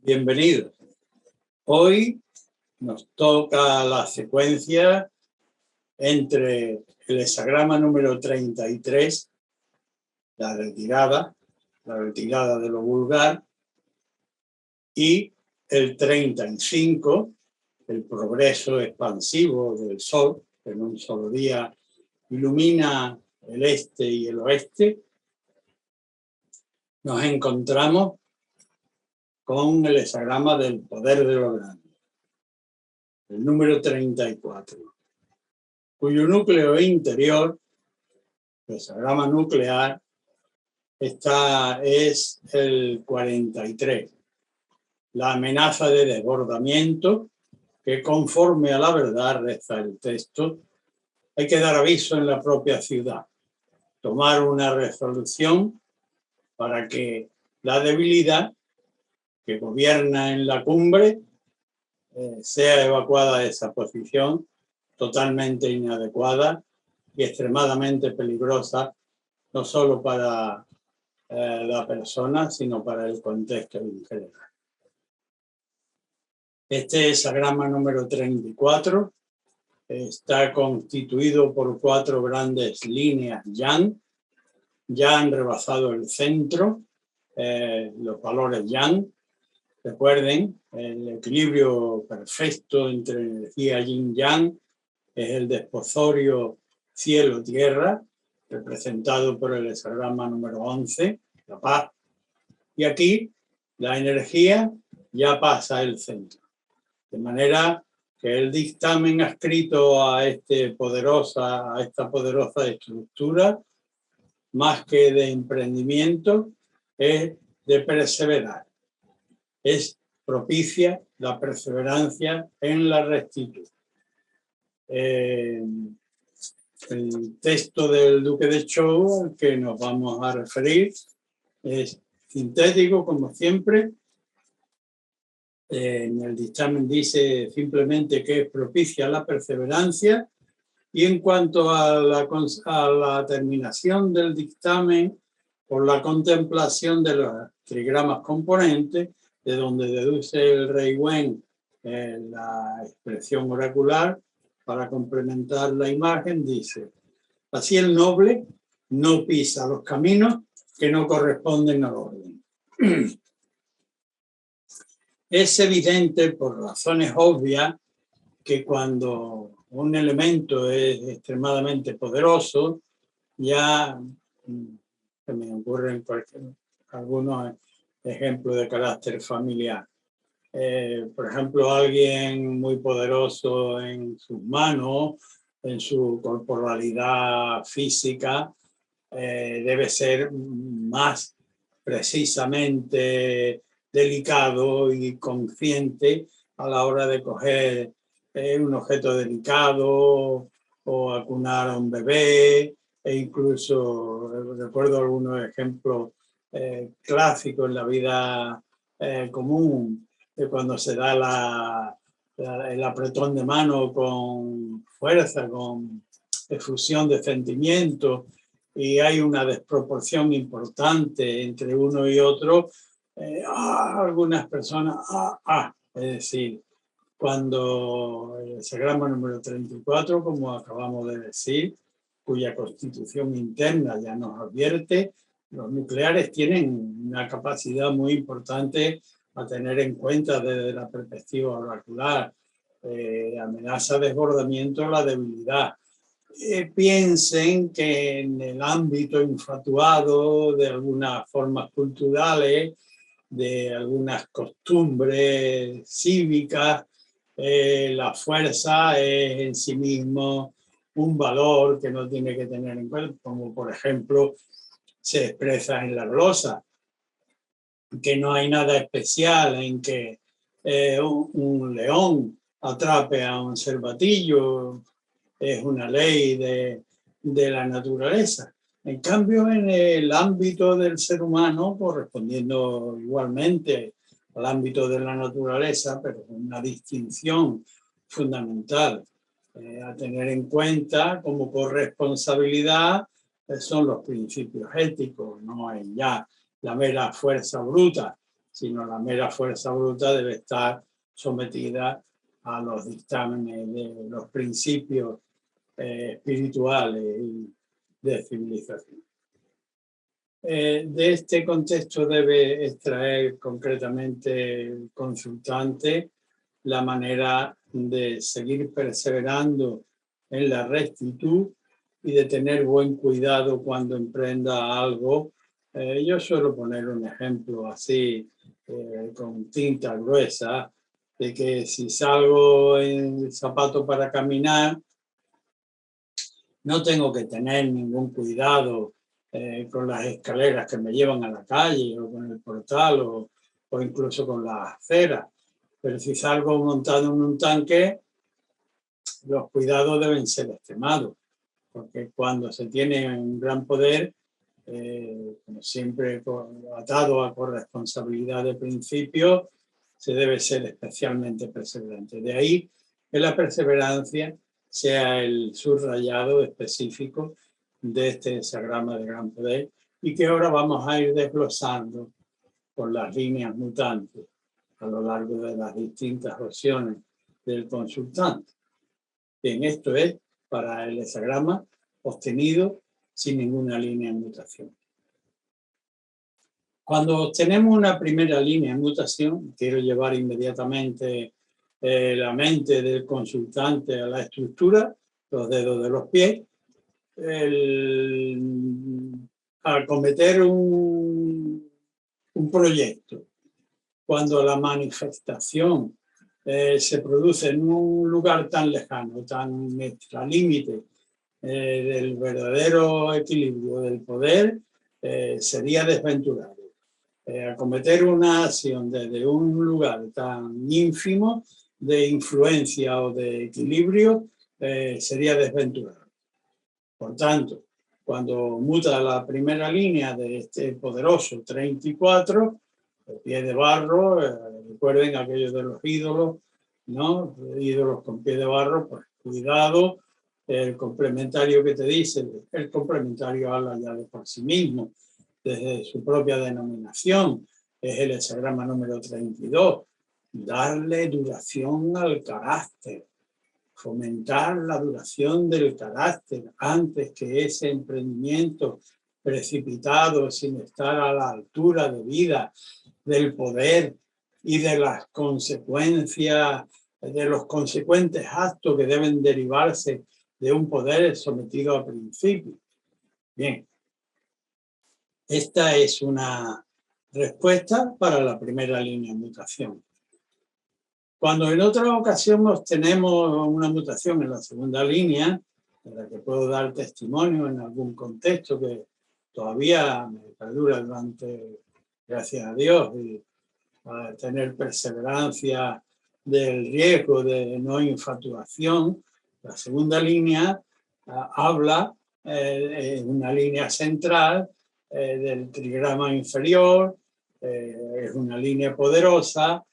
Bienvenidos. Hoy nos toca la secuencia entre el hexagrama número 33, la retirada de lo vulgar, y el 35, el progreso expansivo del Sol, que en un solo día ilumina el este y el oeste. Nos encontramos con el hexagrama del poder de lo grande, el número 34, cuyo núcleo interior, el hexagrama nuclear, es el 43, la amenaza de desbordamiento, que conforme a la verdad, reza el texto, hay que dar aviso en la propia ciudad, tomar una resolución para que la debilidad que gobierna en la cumbre sea evacuada de esa posición totalmente inadecuada y extremadamente peligrosa, no solo para la persona, sino para el contexto en general. Este hexagrama número 34 está constituido por 4 grandes líneas yang. Ya han rebasado el centro, los valores yang. Recuerden, el equilibrio perfecto entre energía yin-yang es el desposorio cielo-tierra, representado por el hexagrama número 11, la paz. Y aquí la energía ya pasa el centro. De manera que el dictamen adscrito a esta poderosa estructura, más que de emprendimiento, es de perseverar. Es propicia la perseverancia en la rectitud. El texto del Duque de Zhou, al que nos vamos a referir, es sintético, como siempre. En el dictamen dice simplemente que es propicia la perseverancia, y en cuanto a la terminación del dictamen, por la contemplación de los trigramas componentes, de donde deduce el Rey Wen la expresión oracular, para complementar la imagen, dice: así el noble no pisa los caminos que no corresponden al orden. Es evidente, por razones obvias, que cuando un elemento es extremadamente poderoso, ya se me ocurren algunos ejemplos de carácter familiar. Por ejemplo, alguien muy poderoso en sus manos, en su corporalidad física, debe ser más precisamente delicado y consciente a la hora de coger un objeto delicado o acunar a un bebé, e incluso recuerdo algunos ejemplos clásicos en la vida común, de cuando se da el apretón de mano con fuerza, con efusión de sentimientos, y hay una desproporción importante entre uno y otro. Algunas personas, es decir, cuando el hexagrama número 34, como acabamos de decir, cuya constitución interna ya nos advierte, los nucleares tienen una capacidad muy importante a tener en cuenta desde la perspectiva oracular. Amenaza desbordamiento, la debilidad. Piensen que en el ámbito infatuado de algunas formas culturales, de algunas costumbres cívicas, la fuerza es en sí mismo un valor que no tiene que tener en cuenta, como por ejemplo se expresa en la glosa, que no hay nada especial en que un león atrape a un cervatillo, es una ley de la naturaleza. En cambio, en el ámbito del ser humano, correspondiendo igualmente al ámbito de la naturaleza, pero con una distinción fundamental a tener en cuenta como corresponsabilidad, son los principios éticos, no es ya la mera fuerza bruta, sino la mera fuerza bruta debe estar sometida a los dictámenes de los principios espirituales y de civilización. De este contexto debe extraer concretamente el consultante la manera de seguir perseverando en la rectitud y de tener buen cuidado cuando emprenda algo. Yo suelo poner un ejemplo así, con tinta gruesa, de que si salgo en zapato para caminar, no tengo que tener ningún cuidado con las escaleras que me llevan a la calle o con el portal o incluso con las aceras. Pero si salgo montado en un tanque, los cuidados deben ser extremados, porque cuando se tiene un gran poder, como siempre atado a corresponsabilidad de principio, se debe ser especialmente perseverante. De ahí que la perseverancia sea el subrayado específico de este hexagrama de gran poder y que ahora vamos a ir desglosando por las líneas mutantes a lo largo de las distintas opciones del consultante. Bien, esto es para el hexagrama obtenido sin ninguna línea de mutación. Cuando obtenemos una primera línea de mutación, quiero llevar inmediatamente la mente del consultante a la estructura, los dedos de los pies, al cometer un proyecto, cuando la manifestación se produce en un lugar tan lejano, tan extralímite del verdadero equilibrio del poder, sería desventurado. Acometer una acción desde un lugar tan ínfimo de influencia o de equilibrio sería desventurado. Por tanto, cuando muta la primera línea de este poderoso 34, el pie de barro, recuerden aquellos de los ídolos, ¿no? Ídolos con pie de barro, pues cuidado, el complementario que te dice, el complementario habla ya de por sí mismo, desde su propia denominación, es el hexagrama número 32, darle duración al carácter, fomentar la duración del carácter antes que ese emprendimiento precipitado sin estar a la altura de vida del poder y de las consecuencias, de los consecuentes actos que deben derivarse de un poder sometido a principios. Bien, esta es una respuesta para la primera línea de mutación. Cuando en otra ocasión obtenemos una mutación en la segunda línea, de la que puedo dar testimonio en algún contexto que todavía me perdura durante, gracias a Dios, y a tener perseverancia del riesgo de no infatuación, la segunda línea habla en una línea central del trigrama inferior, es una línea poderosa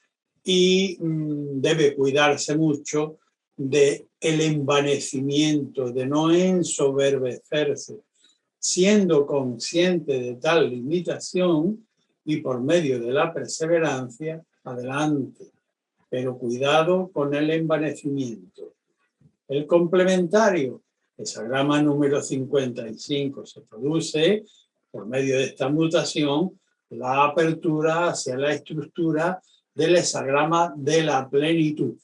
y debe cuidarse mucho del envanecimiento, de no ensoberbecerse, siendo consciente de tal limitación y por medio de la perseverancia, adelante, pero cuidado con el envanecimiento. El complementario, hexagrama número 55, se produce por medio de esta mutación la apertura hacia la estructura del hexagrama de la plenitud.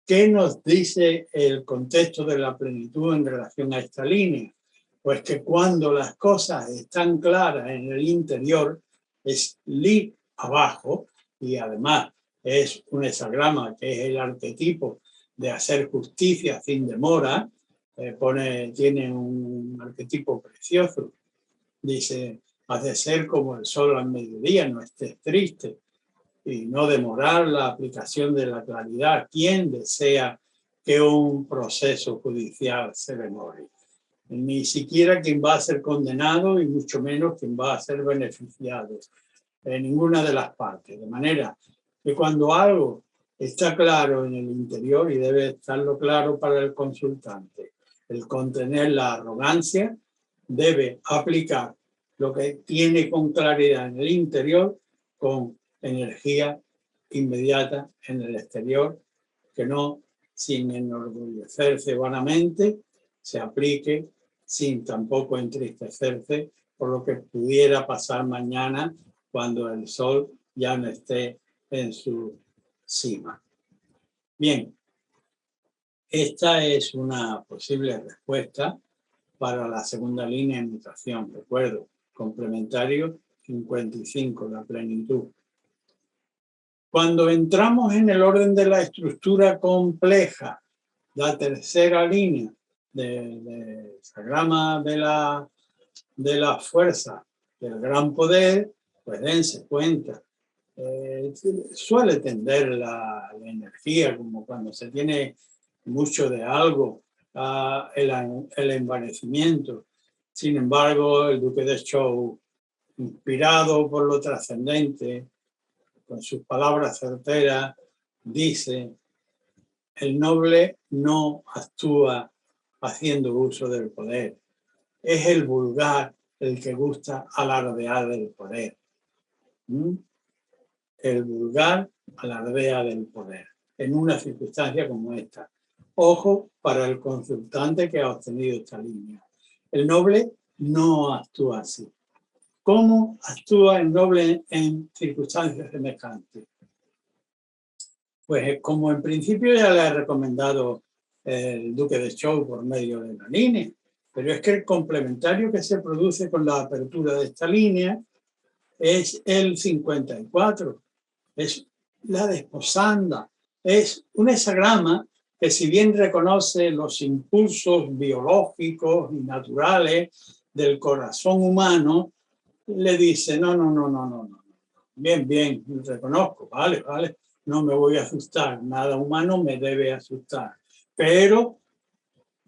¿Qué nos dice el contexto de la plenitud en relación a esta línea? Pues que cuando las cosas están claras en el interior, es li abajo, y además es un hexagrama que es el arquetipo de hacer justicia sin demora, tiene un arquetipo precioso, dice, has de ser como el sol al mediodía, no estés triste, y no demorar la aplicación de la claridad. ¿Quién desea que un proceso judicial se demore? Ni siquiera quien va a ser condenado y mucho menos quien va a ser beneficiado, en ninguna de las partes. De manera que cuando algo está claro en el interior, y debe estarlo claro para el consultante, el contener la arrogancia, debe aplicar lo que tiene con claridad en el interior con energía inmediata en el exterior, que no, sin enorgullecerse vanamente, se aplique sin tampoco entristecerse por lo que pudiera pasar mañana cuando el sol ya no esté en su cima. Bien, esta es una posible respuesta para la segunda línea de mutación. Recuerdo, complementario 55, la plenitud. Cuando entramos en el orden de la estructura compleja, la tercera línea del diagrama de la fuerza del gran poder, pues dense cuenta. Suele tender la energía, como cuando se tiene mucho de algo, el envanecimiento. Sin embargo, el duque de Zhou, inspirado por lo trascendente, con sus palabras certeras, dice: el noble no actúa haciendo uso del poder. Es el vulgar el que gusta alardear del poder. El vulgar alardea del poder en una circunstancia como esta. Ojo para el consultante que ha obtenido esta línea. El noble no actúa así. ¿Cómo actúa el noble en circunstancias semejantes? Pues como en principio ya le ha recomendado el duque de Zhou por medio de la línea, pero es que el complementario que se produce con la apertura de esta línea es el 54, es la desposanda, es un hexagrama que, si bien reconoce los impulsos biológicos y naturales del corazón humano, le dice: no. Bien, reconozco, vale, no me voy a asustar, nada humano me debe asustar, pero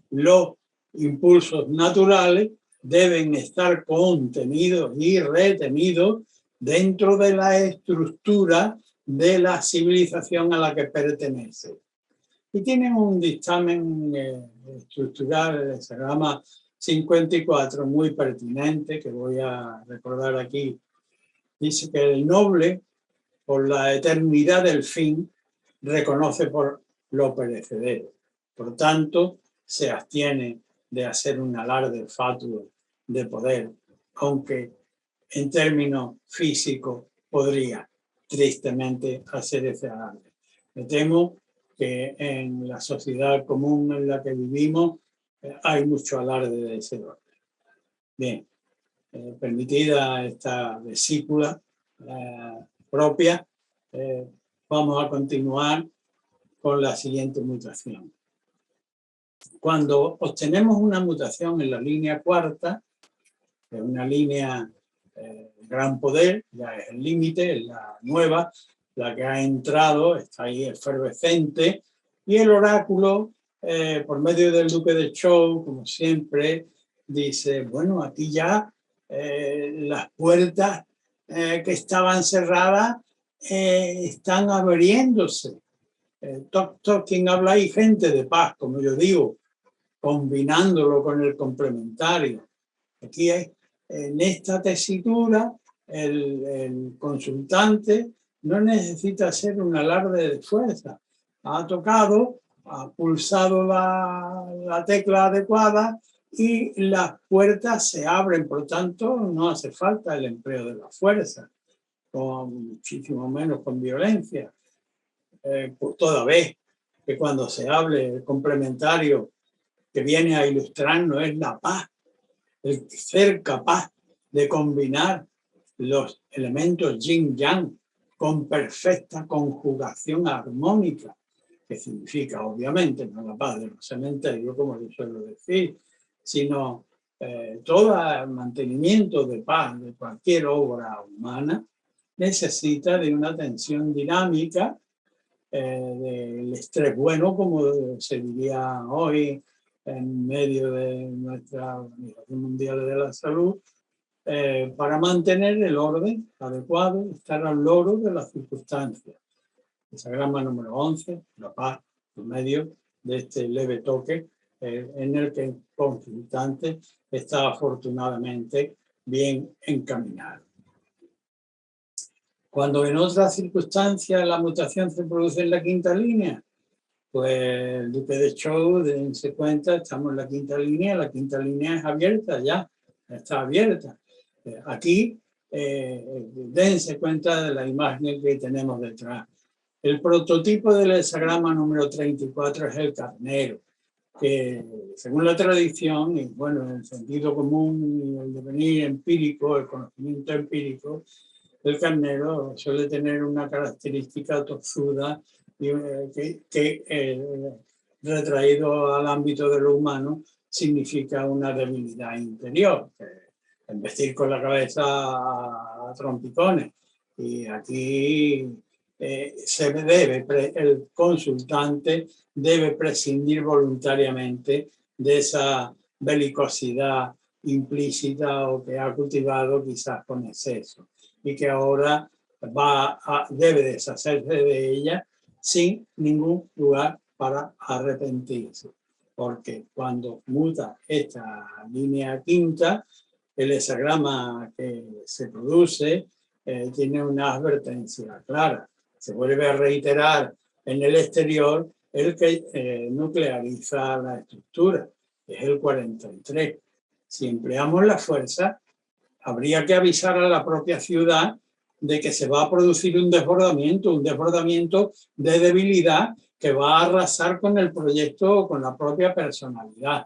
los impulsos naturales deben estar contenidos y retenidos dentro de la estructura de la civilización a la que pertenece. Y tiene un dictamen estructural, se llama 54, muy pertinente, que voy a recordar aquí. Dice que el noble, por la eternidad del fin, reconoce por lo perecedero. Por tanto, se abstiene de hacer un alarde fatuo de poder, aunque en términos físicos podría tristemente hacer ese alarde. Me temo que en la sociedad común en la que vivimos hay mucho alarde de ese orden. Bien, permitida esta vesícula propia, vamos a continuar con la siguiente mutación. Cuando obtenemos una mutación en la línea cuarta, es una línea de gran poder, ya es el límite, es la nueva, la que ha entrado, está ahí efervescente, y el oráculo, por medio del duque de Zhou, como siempre, dice: bueno, aquí ya las puertas que estaban cerradas están abriéndose. Quien habla ahí, gente de paz, como yo digo, combinándolo con el complementario. Aquí hay, en esta tesitura, el consultante no necesita hacer un alarde de fuerza. Ha tocado, ha pulsado la tecla adecuada y las puertas se abren. Por tanto, no hace falta el empleo de la fuerza, con muchísimo menos con violencia. Toda vez que cuando se hable el complementario que viene a ilustrarnos es la paz, el ser capaz de combinar los elementos yin-yang con perfecta conjugación armónica, que significa, obviamente, no la paz de los cementerios, como yo suelo decir, sino todo mantenimiento de paz de cualquier obra humana necesita de una tensión dinámica, del estrés bueno, como se diría hoy en medio de nuestra Organización Mundial de la Salud, para mantener el orden adecuado, estar al loro de las circunstancias. El diagrama número 11, la paz, en medio de este leve toque, en el que el consultante está afortunadamente bien encaminado. Cuando en otras circunstancias la mutación se produce en la quinta línea, pues el duque de Zhou, dense cuenta, estamos en la quinta línea es abierta ya, está abierta. Aquí, dense cuenta de la imagen que tenemos detrás. El prototipo del hexagrama número 34 es el carnero, que según la tradición, y bueno, el sentido común y el devenir empírico, el conocimiento empírico, el carnero suele tener una característica tozuda que retraído al ámbito de lo humano significa una debilidad interior, embestir con la cabeza a trompicones. Y aquí el consultante debe prescindir voluntariamente de esa belicosidad implícita o que ha cultivado quizás con exceso y que ahora debe deshacerse de ella sin ningún lugar para arrepentirse, porque cuando muta esta línea quinta, el hexagrama que se produce tiene una advertencia clara. Se vuelve a reiterar en el exterior el que nucleariza la estructura, es el 43. Si empleamos la fuerza, habría que avisar a la propia ciudad de que se va a producir un desbordamiento de debilidad que va a arrasar con el proyecto o con la propia personalidad.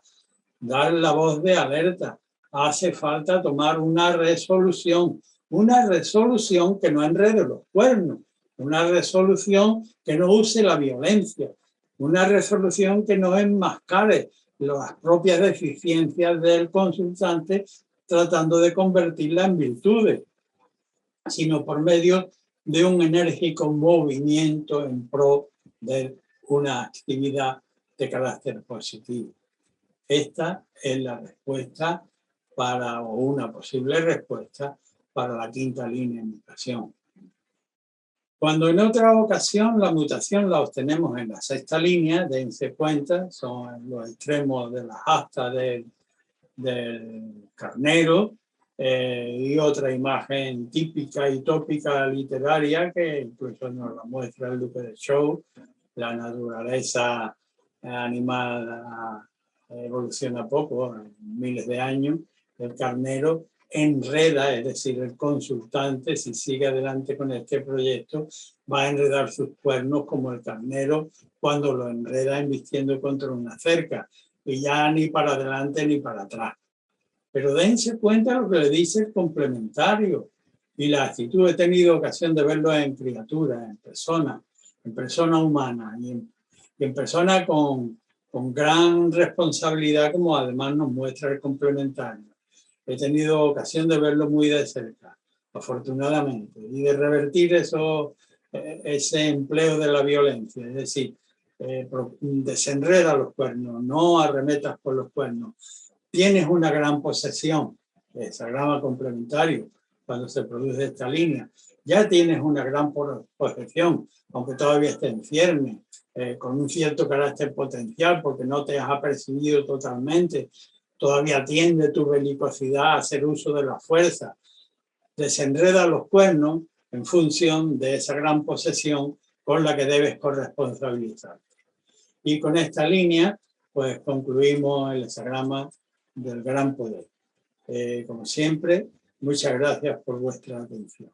Dar la voz de alerta. Hace falta tomar una resolución que no enrede los cuernos, una resolución que no use la violencia, una resolución que no enmascare las propias deficiencias del consultante tratando de convertirla en virtudes, sino por medio de un enérgico movimiento en pro de una actividad de carácter positivo. Esta es la respuesta o una posible respuesta para la quinta línea de mutación. Cuando en otra ocasión la mutación la obtenemos en la sexta línea, dense cuenta, son los extremos de las astas del carnero, y otra imagen típica y tópica literaria que incluso nos la muestra el duque de Zhou. La naturaleza animal evoluciona poco, miles de años. El carnero enreda, es decir, el consultante, si sigue adelante con este proyecto, va a enredar sus cuernos como el carnero cuando lo enreda embistiendo contra una cerca, y ya ni para adelante ni para atrás. Pero dense cuenta lo que le dice el complementario y la actitud. He tenido ocasión de verlo en criaturas, en persona humana y en persona con gran responsabilidad, como además nos muestra el complementario. He tenido ocasión de verlo muy de cerca, afortunadamente, y de revertir ese empleo de la violencia, es decir, desenreda los cuernos, no arremetas por los cuernos. Tienes una gran posesión, hexagrama complementario, cuando se produce esta línea. Ya tienes una gran posesión, aunque todavía esté en cierne, con un cierto carácter potencial, porque no te has apercibido totalmente. Todavía tiende tu belicosidad a hacer uso de la fuerza. Desenreda los cuernos en función de esa gran posesión con la que debes corresponsabilizarte. Y con esta línea, pues concluimos el hexagrama del gran poder. Como siempre, muchas gracias por vuestra atención.